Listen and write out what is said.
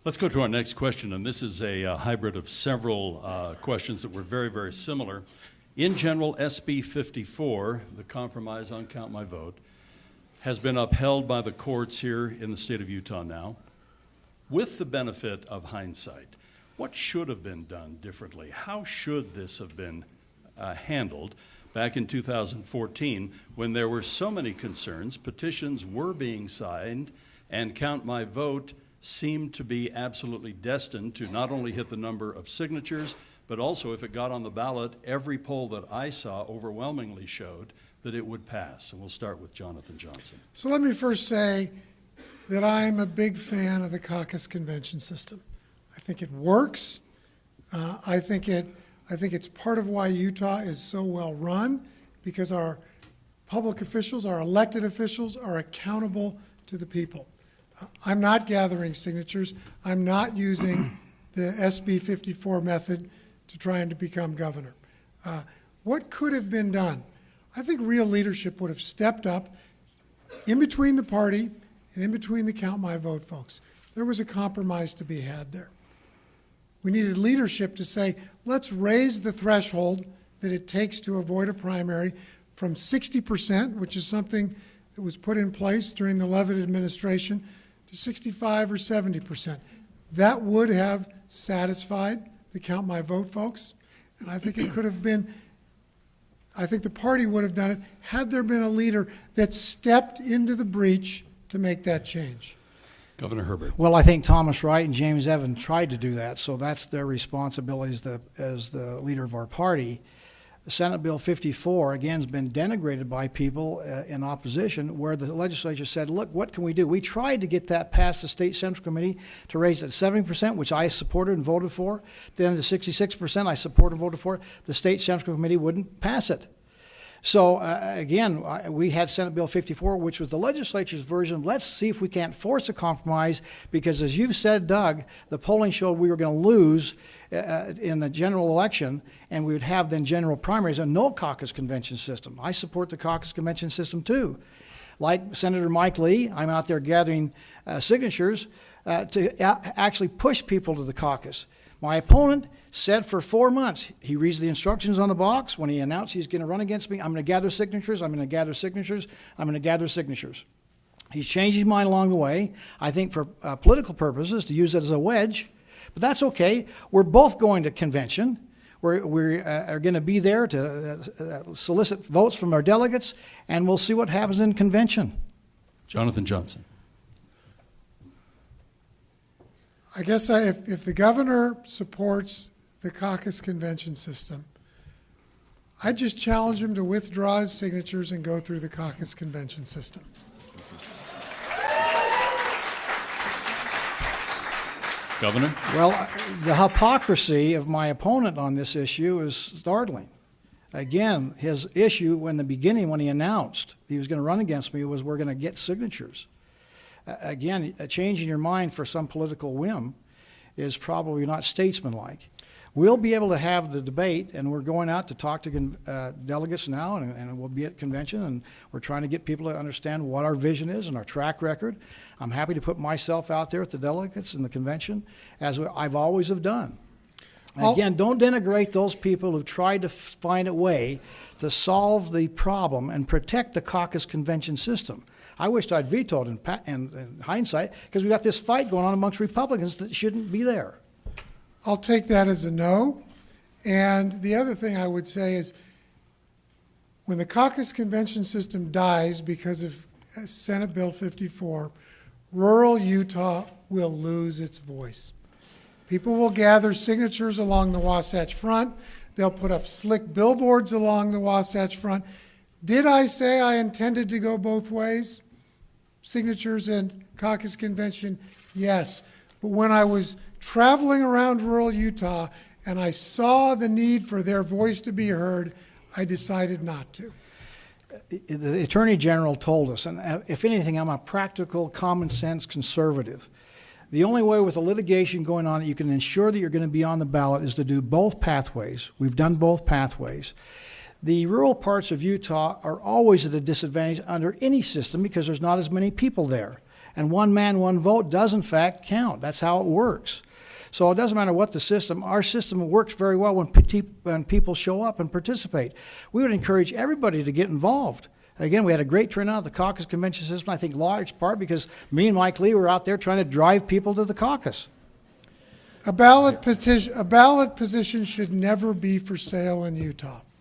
Let's go to our next question, and this is a hybrid of several questions that were very, very similar. In general, SB 54, the compromise on Count My Vote, has been upheld by the courts here in the state of Utah now. With the benefit of hindsight, what should have been done differently? How should this have been handled back in 2014 when there were so many concerns, petitions were being signed, and Count My Vote seemed to be absolutely destined to not only hit the number of signatures, but also if it got on the ballot, every poll that I saw overwhelmingly showed that it would pass. And we'll start with Jonathan Johnson. So let me first say that I'm a big fan of the caucus convention system. I think it works. I think it's part of why Utah is so well run, because our public officials, our elected officials, are accountable to the people. I'm not gathering signatures. I'm not using the SB 54 method to trying to become governor. What could have been done? I think real leadership would have stepped up in between the party and in between the Count My Vote folks. There was a compromise to be had there. We needed leadership to say, let's raise the threshold that it takes to avoid a primary from 60%, which is something that was put in place during the Leavitt administration, to 65 or 70%. That would have satisfied the Count My Vote folks, and I think it could have been, I think the party would have done it had there been a leader that stepped into the breach to make that change. Governor Herbert. Well, I think Thomas Wright and James Evans tried to do that, so that's their responsibility as the leader of our party. Senate Bill 54, again, has been denigrated by people in opposition, where the legislature said, look, what can we do? We tried to get that past the State Central Committee to raise it to 70%, which I supported and voted for. Then the 66% I supported and voted for. The State Central Committee wouldn't pass it. So, again, we had Senate Bill 54, which was the legislature's version of let's see if we can't force a compromise, because as you've said, Doug, the polling showed we were going to lose in the general election, and we would have then general primaries and no caucus convention system. I support the caucus convention system too. Like Senator Mike Lee, I'm out there gathering signatures to actually push people to the caucus. My opponent said for 4 months, he reads the instructions on the box. When he announced he's going to run against me, I'm going to gather signatures, I'm going to gather signatures, I'm going to gather signatures. He's changed his mind along the way, I think for political purposes, to use it as a wedge. But that's okay. We're both going to convention. We are going to be there to solicit votes from our delegates, and we'll see what happens in convention. Jonathan Johnson. I guess if the governor supports the caucus convention system, I'd just challenge him to withdraw his signatures and go through the caucus convention system. Governor? Well, the hypocrisy of my opponent on this issue is startling. Again, his issue in the beginning when he announced he was going to run against me was we're going to get signatures. Again, changing your mind for some political whim is probably not statesmanlike. We'll be able to have the debate, and we're going out to talk to delegates now, and we'll be at convention, and we're trying to get people to understand what our vision is and our track record. I'm happy to put myself out there with the delegates in the convention, as I've always have done. Again, don't denigrate those people who've tried to find a way to solve the problem and protect the caucus convention system. I wished I'd vetoed in hindsight, because we've got this fight going on amongst Republicans that shouldn't be there. I'll take that as a no. And the other thing I would say is when the caucus convention system dies because of Senate Bill 54, rural Utah will lose its voice. People will gather signatures along the Wasatch Front. They'll put up slick billboards along the Wasatch Front. Did I say I intended to go both ways? Signatures and caucus convention, yes. But when I was traveling around rural Utah and I saw the need for their voice to be heard, I decided not to. The Attorney General told us, and if anything, I'm a practical, common sense conservative. The only way with the litigation going on that you can ensure that you're going to be on the ballot is to do both pathways. We've done both pathways. The rural parts of Utah are always at a disadvantage under any system because there's not as many people there. And one man, one vote does in fact count. That's how it works. So it doesn't matter what the system, our system works very well when people show up and participate. We would encourage everybody to get involved. Again, we had a great turnout at the caucus convention system, I think large part because me and Mike Lee were out there trying to drive people to the caucus. A ballot position should never be for sale in Utah.